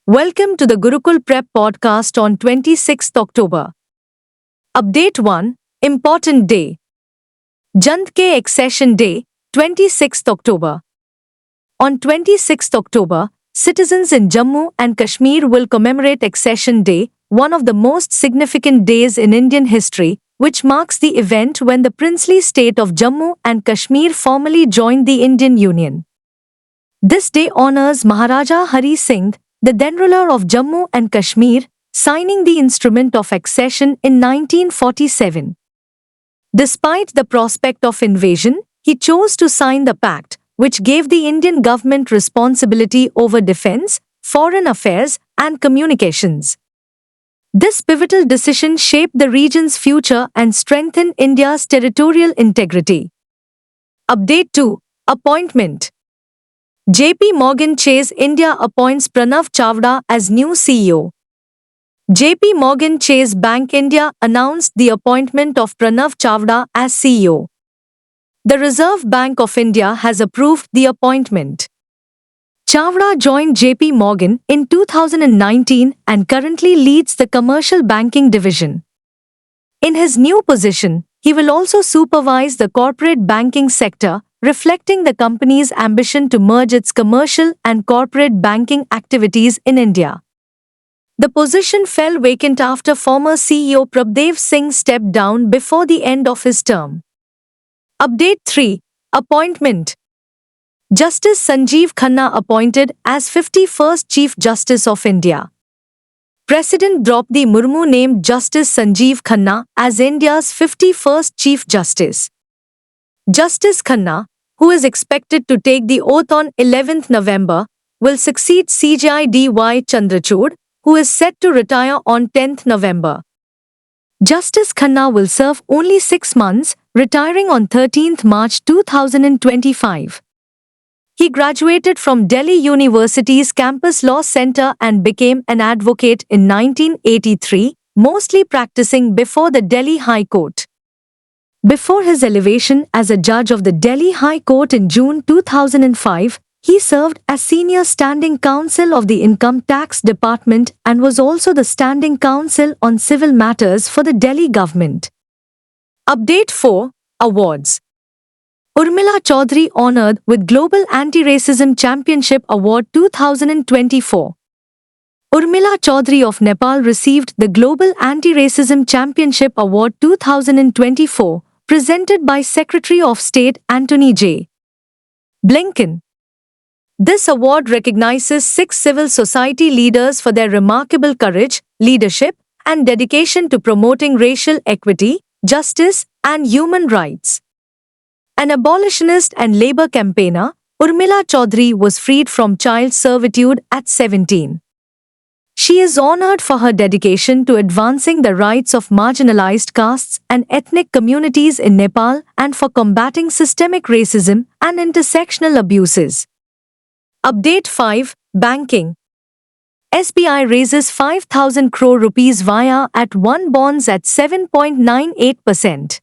Welcome to the Gurukulprep podcast on 26th October. Update 1. Important Day. J&K Accession Day, 26th October. On 26th October, citizens in Jammu and Kashmir will commemorate Accession Day, one of the most significant days in Indian history, which marks the event when the princely state of Jammu and Kashmir formally joined the Indian Union. This day honors Maharaja Hari Singh, the then ruler of Jammu and Kashmir, signing the instrument of accession in 1947. Despite the prospect of invasion, he chose to sign the pact, which gave the Indian government responsibility over defense, foreign affairs, and communications. This pivotal decision shaped the region's future and strengthened India's territorial integrity. Update 2. Appointment. J.P. Morgan Chase India appoints Pranav Chawda as new CEO. J.P. Morgan Chase Bank India announced the appointment of Pranav Chawda as CEO. The Reserve Bank of India has approved the appointment. Chawda joined J.P. Morgan in 2019 and currently leads the commercial banking division. In his new position, he will also supervise the corporate banking sector, reflecting the company's ambition to merge its commercial and corporate banking activities in India. The position fell vacant after former CEO Prabdev Singh stepped down before the end of his term. Update 3. Appointment. Justice Sanjiv Khanna appointed as 51st Chief Justice of India. President Draupadi Murmu named Justice Sanjiv Khanna as India's 51st Chief Justice. Justice Khanna, who is expected to take the oath on 11th November, will succeed CJI Chandrachud, who is set to retire on 10th November. Justice Khanna will serve only 6 months, retiring on 13th March 2025. He graduated from Delhi University's Campus Law Center and became an advocate in 1983, mostly practicing before the Delhi High Court. Before his elevation as a judge of the Delhi High Court in June 2005, he served as Senior Standing Counsel of the Income Tax Department and was also the Standing Counsel on Civil Matters for the Delhi government. Update 4. Awards. Urmila Chaudhary honored with Global Anti-Racism Championship Award 2024. Urmila Chaudhary of Nepal received the Global Anti-Racism Championship Award 2024, presented by Secretary of State Antony J. Blinken. This award recognizes 6 civil society leaders for their remarkable courage, leadership, and dedication to promoting racial equity, justice, and human rights. An abolitionist and labor campaigner, Urmila Chaudhary was freed from child servitude at 17. She is honored for her dedication to advancing the rights of marginalized castes and ethnic communities in Nepal and for combating systemic racism and intersectional abuses. Update 5. Banking. SBI raises 5,000 crore rupees via at-1 bonds at 7.98%.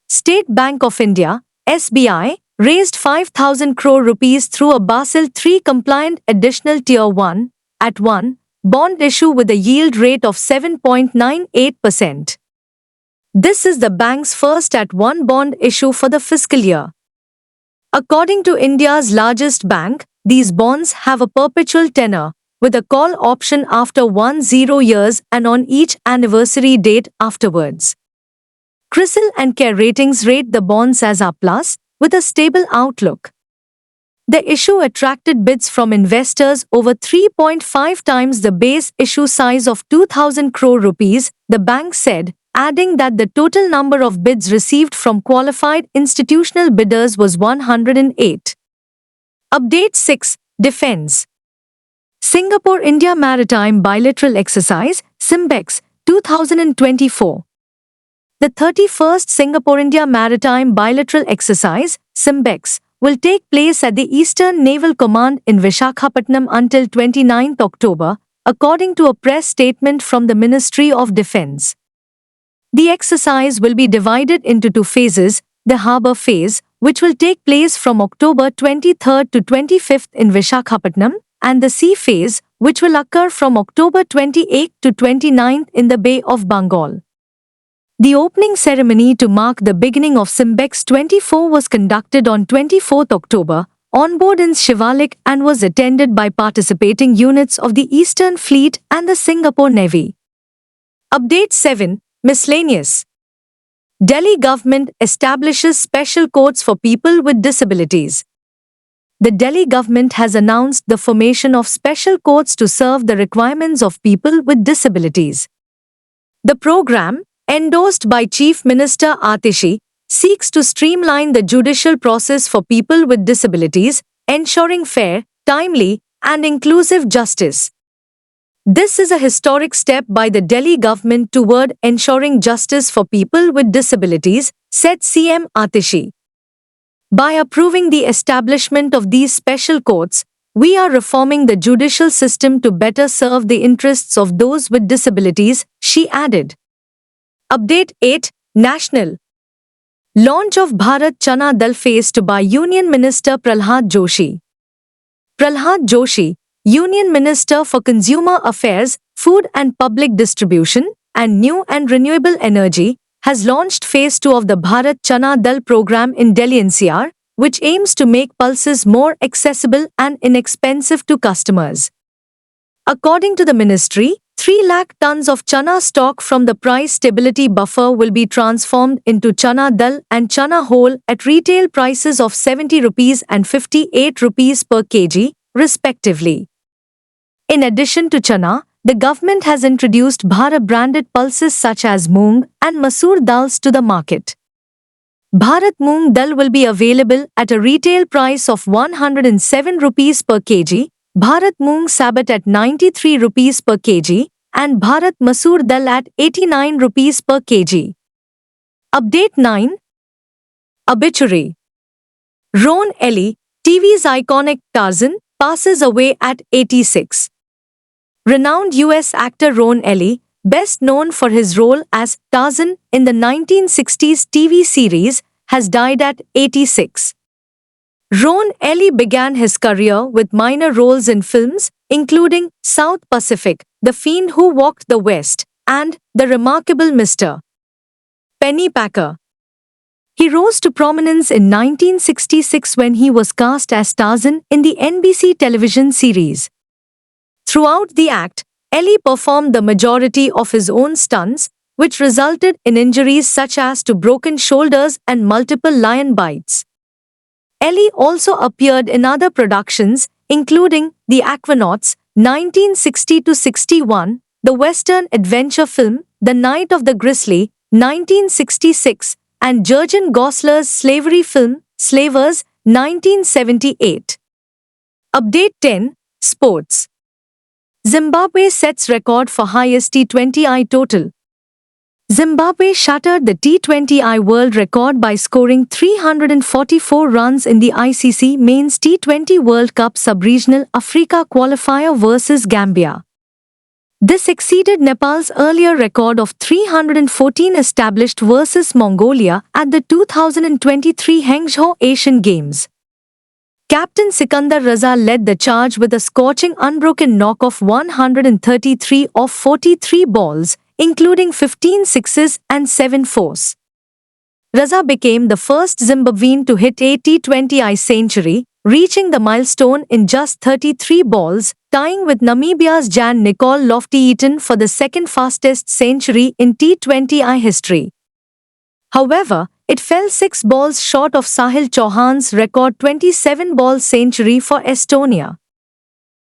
State Bank of India, SBI, raised 5,000 crore rupees through a Basel III compliant additional Tier 1 at-1 bond issue with a yield rate of 7.98%. This is the bank's first at-1 bond issue for the fiscal year. According to India's largest bank, these bonds have a perpetual tenor, with a call option after 10 years and on each anniversary date afterwards. CRISIL and CARE Ratings rate the bonds as A+, with a stable outlook. The issue attracted bids from investors over 3.5 times the base issue size of 2,000 crore rupees, the bank said, adding that the total number of bids received from qualified institutional bidders was 108. Update 6. Defense. Singapore-India Maritime Bilateral Exercise, SIMBEX, 2024. The 31st Singapore-India Maritime Bilateral Exercise, SIMBEX, will take place at the Eastern Naval Command in Visakhapatnam until 29 October, according to a press statement from the Ministry of Defense. The exercise will be divided into 2 phases, the harbour phase, which will take place from October 23 to 25 in Visakhapatnam, and the sea phase, which will occur from October 28 to 29 in the Bay of Bengal. The opening ceremony to mark the beginning of SIMBEX 24 was conducted on 24 October, on board in Shivalik and was attended by participating units of the Eastern Fleet and the Singapore Navy. Update 7. Miscellaneous. Delhi government establishes special courts for people with disabilities. The Delhi government has announced the formation of special courts to serve the requirements of people with disabilities. The program, endorsed by Chief Minister Atishi, seeks to streamline the judicial process for people with disabilities, ensuring fair, timely, and inclusive justice. This is a historic step by the Delhi government toward ensuring justice for people with disabilities, said CM Atishi. By approving the establishment of these special courts, we are reforming the judicial system to better serve the interests of those with disabilities, she added. Update 8. National. Launch of Bharat Chana Dal Phase 2 by Union Minister Prahlad Joshi. Prahlad Joshi, Union Minister for Consumer Affairs, Food and Public Distribution, and New and Renewable Energy, has launched Phase 2 of the Bharat Chana Dal program in Delhi NCR, which aims to make pulses more accessible and inexpensive to customers. According to the ministry, 3 lakh tons of chana stock from the price stability buffer will be transformed into chana dal and chana whole at retail prices of 70 rupees and 58 rupees per kg, respectively. In addition to chana, the government has introduced Bharat-branded pulses such as moong and masoor dals to the market. Bharat Moong Dal will be available at a retail price of 107 rupees per kg, Bharat Moong Sabat at 93 rupees per kg, and Bharat Masoor Dal at 89 rupees per kg. Update 9. Obituary. Ron Ellie, TV's iconic Tarzan, passes away at 86. Renowned US actor Ron Ellie, best known for his role as Tarzan in the 1960s TV series, has died at 86. Ron Ellie began his career with minor roles in films, including South Pacific, The Fiend Who Walked the West, and The Remarkable Mr. Pennypacker. He rose to prominence in 1966 when he was cast as Tarzan in the NBC television series. Throughout the act, Ellie performed the majority of his own stunts, which resulted in injuries such as to broken shoulders and multiple lion bites. Ellie also appeared in other productions, including The Aquanauts, 1960-61, the Western adventure film The Night of the Grizzly, 1966, and Jurgen Goslar's slavery film Slavers, 1978. Update 10. Sports. Zimbabwe sets record for highest T20I total. Zimbabwe shattered the T20I world record by scoring 344 runs in the ICC Men's T20 World Cup Sub-Regional Africa qualifier versus Gambia. This exceeded Nepal's earlier record of 314 established versus Mongolia at the 2023 Hangzhou Asian Games. Captain Sikandar Raza led the charge with a scorching unbroken knock of 133 off 43 balls, including 15 sixes and 7 fours. Raza became the first Zimbabwean to hit a T20I century, reaching the milestone in just 33 balls, tying with Namibia's Jan Nicol Lofty-Eaton for the second fastest century in T20I history. However, it fell 6 balls short of Sahil Chauhan's record 27-ball century for Estonia.